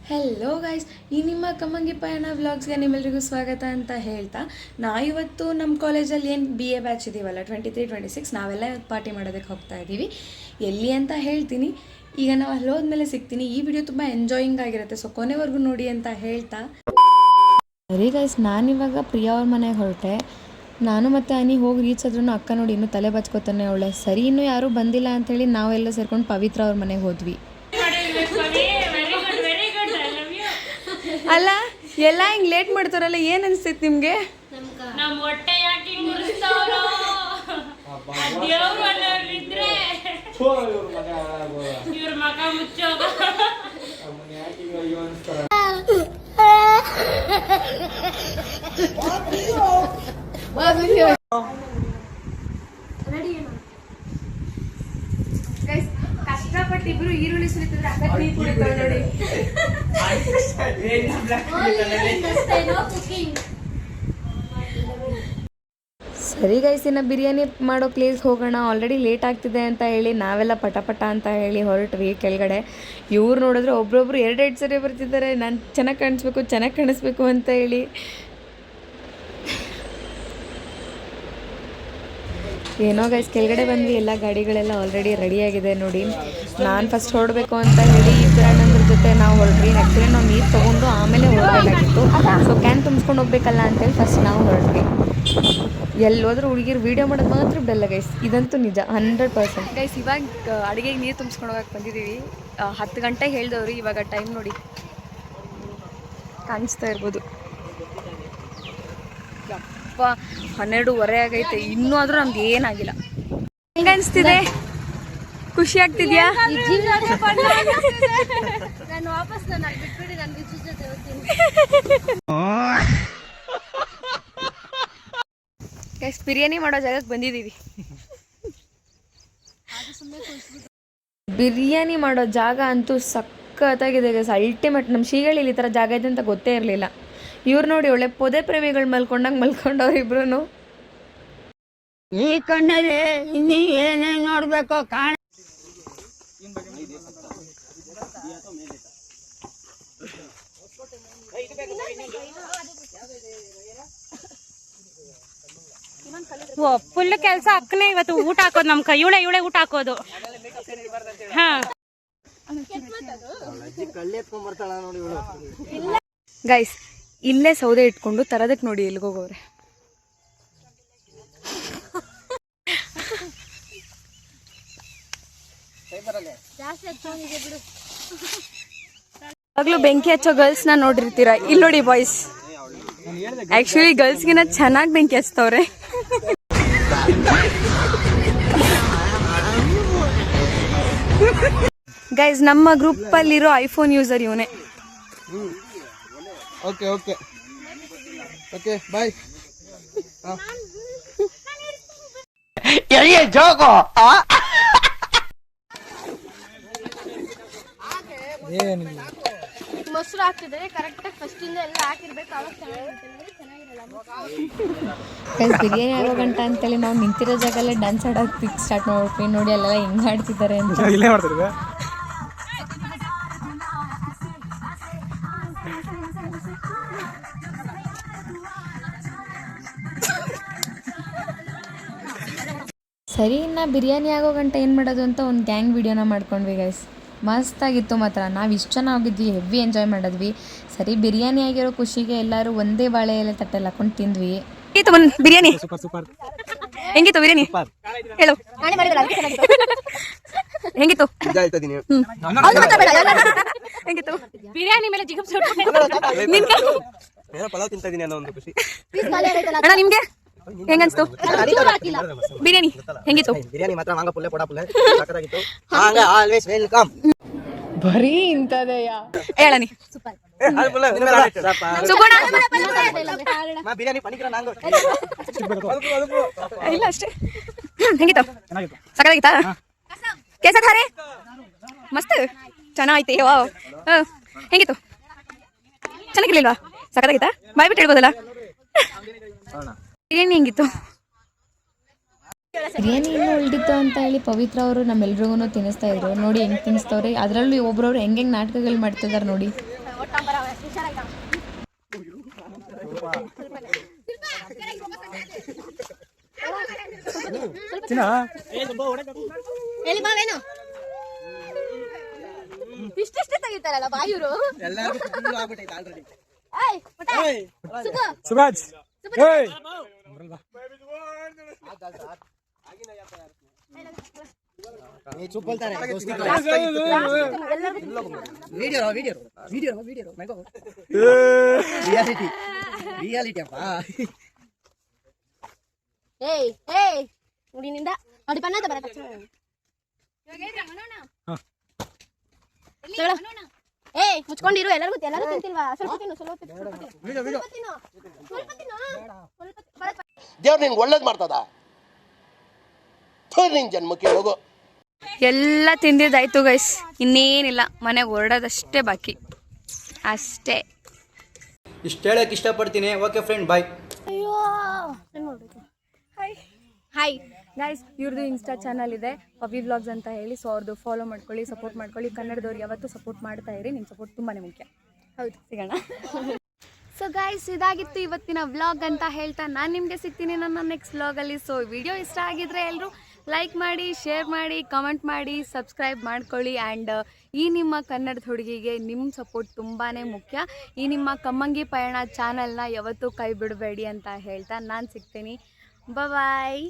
Hello guys, ಈ ನಿಮ್ಮ ಕಮ್ಮಂಗಿ ಪಯಣ ವ್ಲಾಗ್ಸ್ಗೆ ನಿಮ್ಮೆಲ್ಲರಿಗೂ ಸ್ವಾಗತ ಅಂತ ಹೇಳ್ತಾ, ಇವತ್ತು ನಮ್ಮ ಕಾಲೇಜಲ್ಲಿ ಏನು BA ಬ್ಯಾಚ್ ಇದೀವಲ್ಲ 23-26 ನಾವೆಲ್ಲ ಪಾರ್ಟಿ ಮಾಡೋದಕ್ಕೆ ಹೋಗ್ತಾ ಇದ್ದೀವಿ. ಎಲ್ಲಿ ಅಂತ ಹೇಳ್ತೀನಿ, ಈಗ ನಾವು ಅಲ್ಲಿ ಹೋದ್ಮೇಲೆ ಸಿಗ್ತೀನಿ. ಈ ವಿಡಿಯೋ ತುಂಬ ಎಂಜಾಯಿಂಗ್ ಆಗಿರುತ್ತೆ, ಸೊ ಕೊನೆವರೆಗೂ ನೋಡಿ ಅಂತ ಹೇಳ್ತಾ. ಸರಿ ಗೈಸ್, ನಾನಿವಾಗ ಪ್ರಿಯಾ ಅವ್ರ ಮನೆಗೆ ಹೊರಟೆ. ನಾನು ಮತ್ತು ಅನಿ ಹೋಗಿ ರೀಚ್ ಆದ್ರೂ ಅಕ್ಕ ನೋಡಿ ಇನ್ನೂ ತಲೆ ಬಚ್ಕೋತಾನೆ ಅವಳೆ. ಸರಿ ಇನ್ನೂ ಯಾರೂ ಬಂದಿಲ್ಲ ಅಂಥೇಳಿ ನಾವೆಲ್ಲ ಸೇರ್ಕೊಂಡು ಪವಿತ್ರ ಅವ್ರ ಮನೆಗೆ ಹೋದ್ವಿ. ಅಲ್ಲ, ಎಲ್ಲ ಹಿಂಗೆ ಲೇಟ್ ಮಾಡ್ತಾರಲ್ಲ, ಏನು ಅನಿಸ್ತೈತೆ ನಿಮಗೆ? ಕಷ್ಟಪಟ್ಟು ಇಬ್ರು ಈರುಳ್ಳಿ ಸುರಿತಿದ್ರೆ ಅಕ್ಕ ಟೀ ಕುಡಿತಾಳೆ ನೋಡಿ. ಸರಿ ಗೈಸ್, ಇನ್ನು ಬಿರಿಯಾನಿ ಮಾಡೋ ಪ್ಲೇಸ್ ಹೋಗೋಣ. ಆಲ್ರೆಡಿ ಲೇಟ್ ಆಗ್ತಿದೆ ಅಂತ ಹೇಳಿ ನಾವೆಲ್ಲ ಪಟ ಅಂತ ಹೇಳಿ ಹೊರಟ್ವಿ ಕೆಳಗಡೆ. ಇವ್ರು ನೋಡಿದ್ರೆ ಒಬ್ರೊಬ್ರು ಎರಡೆರಡು ಸರಿ ಬರ್ತಿದ್ದಾರೆ, ನಾನು ಚೆನ್ನಾಗಿ ಕಾಣಿಸ್ಬೇಕು ಅಂತ ಹೇಳಿ. ಏನೋ ಗೈಸ್, ಕೆಳಗಡೆ ಬಂದ್ವಿ. ಎಲ್ಲ ಗಾಡಿಗಳೆಲ್ಲ ಆಲ್ರೆಡಿ ರೆಡಿಯಾಗಿದೆ ನೋಡಿ. ನಾನು ಫಸ್ಟ್ ಹೊರಡಬೇಕು ಅಂತ ಹೇಳಿ ಇಬ್ಬರ ಅಣ್ಣಂದ್ರ ಜೊತೆ ನಾವು ಹೊರಟ್ವಿ. ಆ್ಯಕ್ಚುಲಿ ನಾವು ನೀರು ತೊಗೊಂಡು ಆಮೇಲೆ ಹೊರಡಬೇಕಾಗಿತ್ತು. ಸೊ ಕ್ಯಾನ್ ತುಂಬಿಸ್ಕೊಂಡು ಹೋಗ್ಬೇಕಲ್ಲ ಅಂತೇಳಿ ಫಸ್ಟ್ ನಾವು ಹೊರಟ್ವಿ. ಎಲ್ಲೋದ್ರೂ ಹುಡುಗಿರು ವೀಡಿಯೋ ಮಾಡೋದು ಮಾತ್ರ ಬಿಡಲ್ಲ ಗೈಸ್, ಇದಂತೂ ನಿಜ 100%. ಗೈಸ್, ಇವಾಗ ಅಡುಗೆಗೆ ನೀರು ತುಂಬಿಸ್ಕೊಂಡು ಹೋಗಕ್ಕೆ ಬಂದಿದ್ದೀವಿ. 10 ಗಂಟೆಗೆ ಹೇಳಿದವ್ರು, ಇವಾಗ ಟೈಮ್ ನೋಡಿ ಕಾಣಿಸ್ತಾ ಇರ್ಬೋದು. 12:30 ಆಗೈತೆ, ಇನ್ನೂ ಆದರೂ ನಮ್ದು ಏನಾಗಿಲ್ಲ. ಹೆಂಗೆ ಅನಿಸ್ತಿದೆ? ಖುಷಿ ಆಗ್ತಿದ್ಯಾ? ಗೈಸ್, ಬಿರಿಯಾನಿ ಮಾಡೋ ಜಾಗಕ್ಕೆ ಬಂದಿದ್ದೀವಿ. ಬಿರಿಯಾನಿ ಮಾಡೋ ಜಾಗ ಅಂತೂ ಸಖತ್ತಾಗಿದೆ ಗೈಸ್, ಅಲ್ಟಿಮೇಟ್. ನಮ್ಮ ಶ್ರೀಗಳಲ್ಲಿ ಈ ಥರ ಜಾಗ ಇದೆ ಅಂತ ಗೊತ್ತೇ ಇರಲಿಲ್ಲ. ಇವ್ರು ನೋಡಿ ಒಳ್ಳೆ ಪೊದೆ ಪ್ರೇಮಿಗಳು ಮಲ್ಕೊಂಡಂಗೆ ಮಲ್ಕೊಂಡವ್ರು ಇಬ್ರು. ಈ ಕಣ್ಣಲ್ಲಿ ಇನ್ನೀ ಏನೇನು ನೋಡ್ಬೇಕು ಕಾಣ. ಫುಲ್ ಕೆಲಸ ಅಕ್ಕನೇ ಇವತ್ತು ಊಟ ಹಾಕೋದು ನಮ್ ಕೈ. ಇವಳೆ ಊಟ ಹಾಕೋದು. ಗೈಸ್, ಇಲ್ಲೇ ಸೌದೆ ಇಟ್ಕೊಂಡು ತರದಕ್ಕೆ ನೋಡಿ ಎಲ್ಗೋಗೋರೆ. ಯಾವಾಗ್ಲೂ ಬೆಂಕಿ ಹಚ್ಚೋ ಗರ್ಲ್ಸ್ನ ನೋಡಿರ್ತೀರ, ಇಲ್ಲಿ ನೋಡಿ ಬಾಯ್ಸ್. ಆಕ್ಚುಲಿ ಗರ್ಲ್ಸ್ಗಿನ ಚೆನ್ನಾಗಿ ಬೆಂಕಿ ಹಚ್ತವ್ರೆ. ಗೈಸ್, ನಮ್ಮ ಗ್ರೂಪಲ್ಲಿರೋ ಐಫೋನ್ ಯೂಸರ್ ಇವನೇ. Okay bye. ಮೊಸರು ಹಾಕ್ತಿದ್ರೆ ಕರೆಕ್ಟಾಗಿ ಫಸ್ಟ್ ಇಂದ ಎಲ್ಲ ಹಾಕಿರ್ಬೇಕು, ಅವಾಗ ಬಿರಿಯಾನಿ ಆಗೋ ಗಂಟ ಅಂತೇಳಿ ನಾವು ನಿಂತಿರೋ ಜಾಗಲ್ಲೇ ಡ್ಯಾನ್ಸ್ ಆಡೋಕೆ ಸ್ಟಾರ್ಟ್ ಮಾಡ್ಬಿಟ್ವಿ. ನೋಡಿ ಅಲ್ಲೆಲ್ಲ ಹೆಂಗೆ ಆಡ್ತಿದ್ದಾರೆ ಅಂತ. ಸರಿ, ಇನ್ನು ಬಿರಿಯಾನಿ ಆಗೋ ಗಂಟ ಏನು ಮಾಡೋದು ಅಂತ ಒಂದು ಗ್ಯಾಂಗ್ ವಿಡಿಯೋನ ಮಾಡ್ಕೊಂಡ್ವಿ ಗೈಸ್. ಮಸ್ತಾಗಿತ್ತು ಮಾತ್ರ. ನಾವು ಇಷ್ಟು ಜನ ಹೋಗಿದ್ವಿ, ಹೆವಿ ಎಂಜಾಯ್ ಮಾಡಿದ್ವಿ. ಸರಿ, ಬಿರಿಯಾನಿ ಆಗಿರೋ ಖುಷಿಗೆ ಎಲ್ಲರೂ ಒಂದೇ ಬಾಳೆ ಎಲೆ ತಟ್ಟೆಲ್ಲ ಹಾಕೊಂಡು ತಿಂದ್ವಿ. ಬಿರಿಯಾನಿ ಹೆಂಗಿತ್ತು? ಬಿರಿಯಾನಿ ಹೇಳು, ಹೆಂಗಿತ್ತು? ಹೆಂಗಿತ್ತು ಬಿರಿಯಾನಿ ಮೇಲೆ ಜಿಗುಪ್ಸ ಅಣ್ಣ, ನಿಮ್ಗೆ ಹೆಂಗನ್ಸ್ತು ಬಿರಿಯಾನಿ? ಹೆಂಗಿತ್ತು? ಬಿರಿಯಾನಿ ಮಾತ್ರ ವಾಂಗ ಪುಲ್ಲೆ ಪೊಡ ಪುಲ್ಲೆ ಸಕ್ಕತ್ತಾಗಿತ್ತು. ವಾಂಗ ಆಲ್ವೇಸ್ ವೆಲ್ಕಮ್. ಬರೀ ಇಂತದೆಯಾ ಹೇಳನಿ? ಬಿರಿಯಾನಿ ಪನಿಕರ ನಾಂಗೋ ಇಲ್ಲ ಅಷ್ಟೇ. ಹೆಂಗಿತ್ತು? ಸಕ್ಕತ್ತಾಗಿತ್ತಾ? ಕೇಸ ಧಾರೆ ಮಸ್ತ್ ಚೆನ್ನಾಗೈತೆ. ವಾವ್, ಹೆಂಗಿತ್ತು? ಚೆನ್ನಾಗಿರ್ಲಿಲ್ವಾ? ಸಕ್ಕತ್ತಾಗಿತ್ತಾ? ಬಾಯ್ ಬಿಟ್ಟು ಹೇಳ್ಬೋದಲ್ಲ. ಬಿರಿಯಾನಿ ಹೆಂಗಿತ್ತು? ಬಿರಿಯಾನಿ ಇನ್ನೂ ಉಳಿದಿತ್ತು ಅಂತ ಹೇಳಿ ಪವಿತ್ರ ಅವರು ನಮ್ಮೆಲ್ರಿಗೂ ತಿನ್ನಿಸ್ತಾ ಇದ್ರು. ನೋಡಿ ಹೆಂಗೆ ತಿನ್ನಿಸ್ತವ್ರೆ. ಅದರಲ್ಲೂ ಒಬ್ಬರವ್ರು ಹೆಂಗೆ ನಾಟಕಗಳು ಮಾಡ್ತಿದ್ದಾರೆ ನೋಡಿ. ಎಲ್ಲಿ ಬಾವೇನು ಇಷ್ಟಿಷ್ಟೇ ತೆಗಿತಾರಲ್ಲ ಬಾಯೂರು ಏಯ್ ಪುಟ ಸುಬ್ಬು ಸುರಾಜ್ ಏಯ್ ರಿಯಾಲಿಟಿ ಅಪ್ಪ ಏಯ್ ಏಯ್ ಹುಡಿನಿಂದ ನೋಡಿ ಬಣ್ಣ ಅಂತ ಬರತ್ತೆ ಏಯ್ ಮುಚ್ಕೊಂಡಿರು ಎಲ್ಲರೂ ತಿಂತಿಲ್ವಾ ಸ್ವಲ್ಪ ತಿನ್ನು ಸ್ವಲ್ಪ ತಿನ್ನು ದೇವ್ರು ನಿನ್ಗೆ ಒಳ್ಳೇದು ಮಾಡ್ತದ ನಿನ್ ಜನ್ಮಕ್ಕೆ ಹೋಗು. ಎಲ್ಲ ತಿಂದಿದ್ದಾಯ್ತು ಗೈಸ್, ಇನ್ನೇನಿಲ್ಲ, ಮನೆಗೆ ಹೊರಡೋದಷ್ಟೇ ಬಾಕಿ ಅಷ್ಟೇ. ಇಷ್ಟು ಹೇಳಕ್ಕೆ ಇಷ್ಟಪಡ್ತೀನಿ. ಓಕೆ ಫ್ರೆಂಡ್, ಬಾಯ್. ಅಯ್ಯೋ ಏನು ಮಾಡಬೇಕು. ಹಾಯ್ ಗೈಸ್, ಇವ್ರದ್ದು ಇನ್ಸ್ಟಾ ಚಾನಲ್ ಇದೆ ಪವಿ ವ್ಲಾಗ್ಸ್ ಅಂತ ಹೇಳಿ. ಸೊ ಅವ್ರದ್ದು ಫಾಲೋ ಮಾಡ್ಕೊಳ್ಳಿ, ಸಪೋರ್ಟ್ ಮಾಡ್ಕೊಳ್ಳಿ. ಕನ್ನಡದವ್ರು ಯಾವತ್ತೂ ಸಪೋರ್ಟ್ ಮಾಡ್ತಾ ಇರಿ, ನಿಮ್ಮ ಸಪೋರ್ಟ್ ತುಂಬಾ ಮುಖ್ಯ. ಹೌದು, ಸಿಗೋಣ. ಸೊ ಗೈಸ್, ಇದಾಗಿತ್ತು ಇವತ್ತಿನ ವ್ಲಾಗ್ ಅಂತ ಹೇಳ್ತಾ ನಾನು ನಿಮಗೆ ಸಿಗ್ತೀನಿ ನನ್ನ ನೆಕ್ಸ್ಟ್ ವ್ಲಾಗಲ್ಲಿ. ಸೊ ವಿಡಿಯೋ ಇಷ್ಟ ಆಗಿದ್ರೆ ಎಲ್ಲರೂ ಲೈಕ್ ಮಾಡಿ, ಶೇರ್ ಮಾಡಿ, ಕಮೆಂಟ್ ಮಾಡಿ, ಸಬ್ಸ್ಕ್ರೈಬ್ ಮಾಡ್ಕೊಳ್ಳಿ. ಆ್ಯಂಡ್ ಈ ನಿಮ್ಮ ಕನ್ನಡದ ಹುಡುಗಿಗೆ ನಿಮ್ಮ ಸಪೋರ್ಟ್ ತುಂಬಾ ಮುಖ್ಯ. ಈ ನಿಮ್ಮ ಕಮ್ಮಂಗಿ ಪಯಣ ಚಾನಲ್ನ ಯಾವತ್ತೂ ಕೈ ಬಿಡಬೇಡಿ ಅಂತ ಹೇಳ್ತಾ ನಾನು ಸಿಗ್ತೀನಿ. ಬಾಯ್.